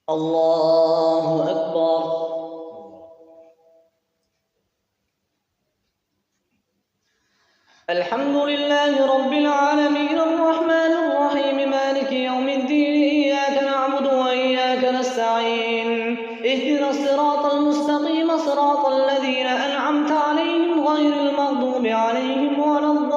الله أكبر. الحمد لله رب العالمين الرحمن الرحيم مالك يوم الدين إياك نعبد وإياك نستعين اهدنا الصراط المستقيم صراط الذين أنعمت عليهم غير المغضوب عليهم ولا الضالين.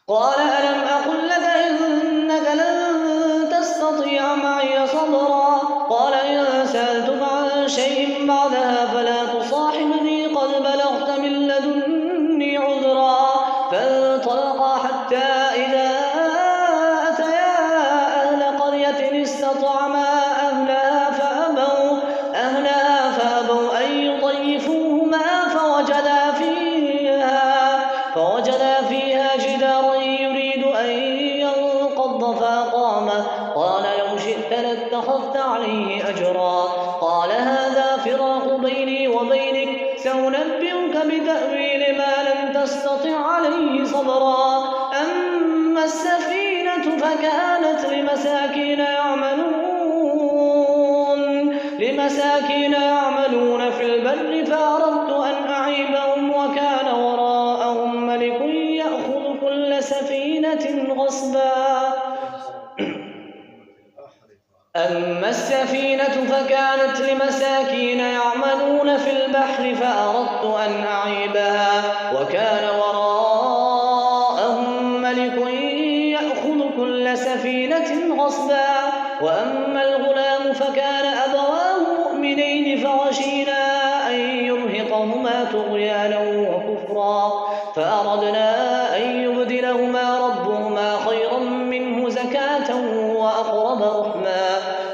قال ألم أقل لك إنك لن تستطيع معي صبرا قال إن سألتك عن شيء بعدها فلا تصاحبني قد بلغت من لدني عذرا فانطلقا حتى إذا أتيا أهل قرية استطعما أهلها فأبوا أن يضيفوهما فوجدا فيها جدارا يريد أن ينقض فأقامه قال لو شئت لاتخذت عليه أجرا قال هذا فراق بيني وبينك سأنبئك بتأويل ما لم تستطع عليه صبرا أما السفينة فكانت لمساكين يعملون في البر فأردت أن أعيبهم وكان وراءهم ملك يأخذ كل سفينة غصبا. أما السفينة فكانت لمساكين يعملون في البحر فأردت أن أعيبها وكان وراءهم ملك يأخذ كل سفينة غصبا. وأما الغلام فكان أبواه مؤمنين فخشينا أن يرهقهما طغيانا وكفرا فأردنا أن يبدلهما ربهما خيرا منه زكاة وأقرب رحما.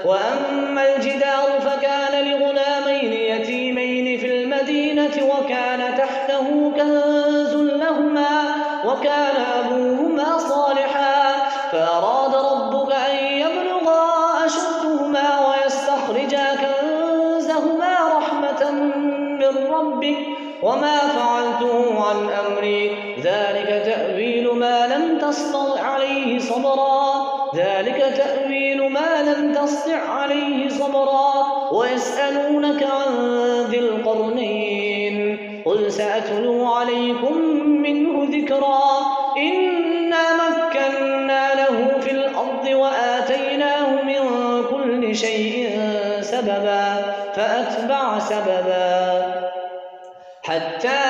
وأما الجدار فكان لغلامين يتيمين في المدينة وكان تحته كنز لهما وكان أبوهما صالحا فأراد ربك أن يبلغا أشدهما ويستخرجا كنزهما رحمة من ربك وما فعلته عن أمري ذلك تأويل ما لم تستطع عليه صبرا ويسألونك عن ذي القرنين قل سأتلو عليكم منه ذكرا إنا مكنا له في الأرض وآتيناه من كل شيء سببا فأتبع سببا حتى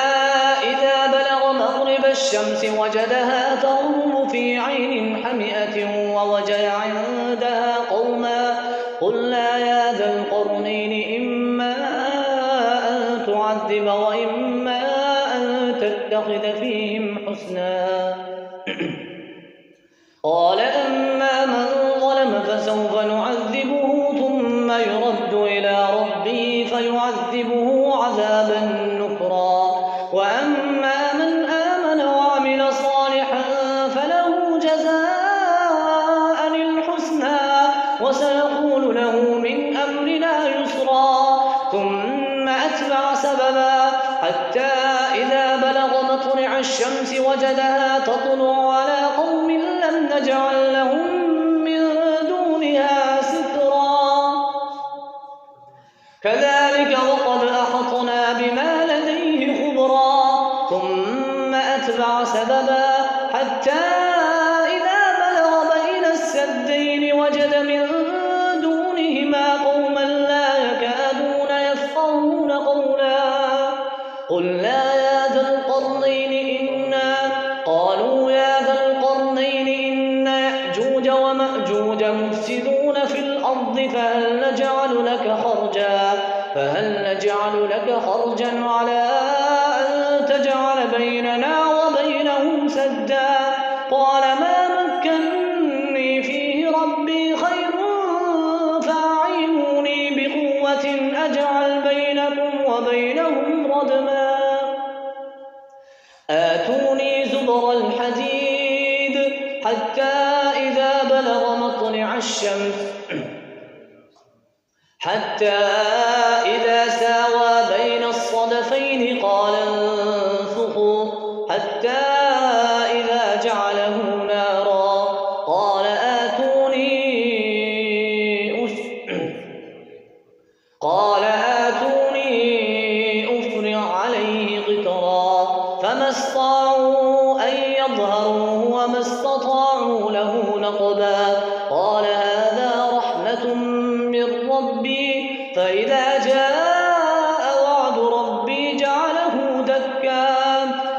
إذا بلغ مغرب الشمس وجدها تغرب في عين حمئة ووجد عندها قوما قلنا يا ذا القرنين إما أن تعذب وإما أن تتخذ فيهم حسنا قال أما من ظلم فسوف نعذبه ثم يرد إلى ربه فيعذبه عذابا نكرا وأما من آمن وعمل صالحا فله جزاء الحسنى وسنقول له من أمرنا يسرا ثم أتبع سببا حتى إذا بلغ مطلع الشمس وجدها تطلع على قوم لم نجعل لهم من دونها سترا كذلك وقد أحطنا بما لديه خبرا ثم أتبع سببا حتى إذا بلغ بين السدين وجد من دونهما قوما لا يكادون يفقهون قولا قلنا يا ذا القرنين إن يأجوج ومأجوج مفسدون في الأرض فهل نجعل لك خرجا على أن تجعل بيننا وبينهم سدا قال ما مكني فيه ربي خير فأعينوني بقوة أجعل بينكم وبينهم ردما آتوني زبر الحديد حتى إذا بلغ مطلع الشمس حتى إذا ساوى بين الصدفين قال انفخوا حتى إذا جعل استطاعوا أن يظهروه وما استطاعوا له نقبا قال هذا رحمة من ربي فإذا جاء وعد ربي جعله دكا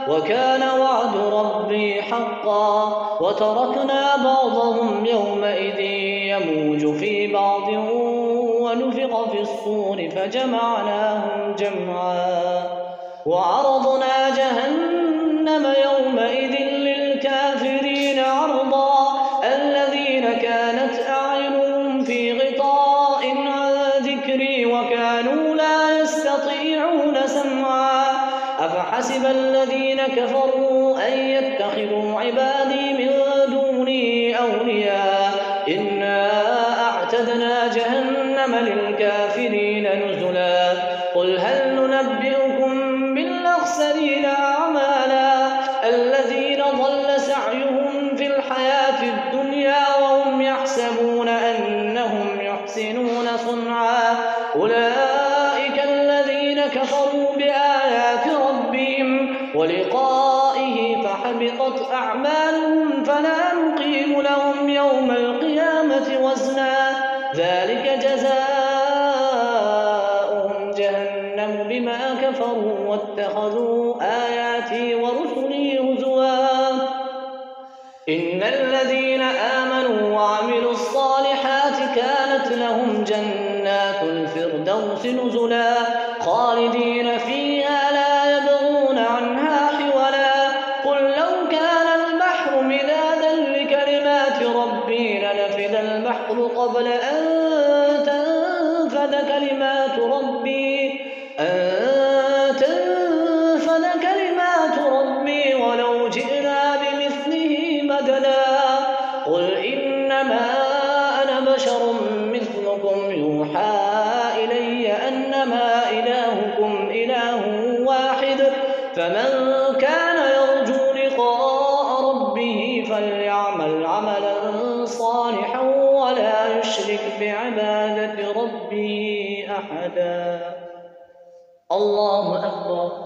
وكان وعد ربي حقا وتركنا بعضهم يومئذ يموج في بعض ونفخ في الصور فجمعناهم جمعا وعرضنا جهنم يومئذ للكافرين عرضا الذين كانت أعينهم في غطاء عن ذكري وكانوا لا يستطيعون سمعا أفحسب الذين كفروا أن يتخذوا عبادي من دوني أولياء إنا أعتدنا جهنم للكافرين نزلا قل هل ننبئكم بالأخسرين أعمالا الذين ضل سعيهم في الحياة الدنيا وهم يحسبون أنهم يحسنون صنعا أولئك الذين كفروا بآيات ربهم ولقائه فحبطت أعمالهم فلا نقيم لهم يوم القيامة وزنا ذلك جزاؤهم جهنم بما كفروا واتخذوا آياتي ورسلي هزوا إن الذين آمنوا وعملوا الصالحات كانت لهم جنات الفردوس نزلا خالدين فيها لا يبغون عنها حولا قل لو كان البحر مدادا لكلمات ربي لنفد البحر قبل أن تنفد كلمات ربي ولو جئنا بمثله مددا قل إنما أنا بشر مثلكم يوحى إلي أنما إلهكم إله واحد فمن كان يرجو لقاء ربه فليعمل عملا صالحا ولا يشرك بعبادة ربه أحدا الله أكبر.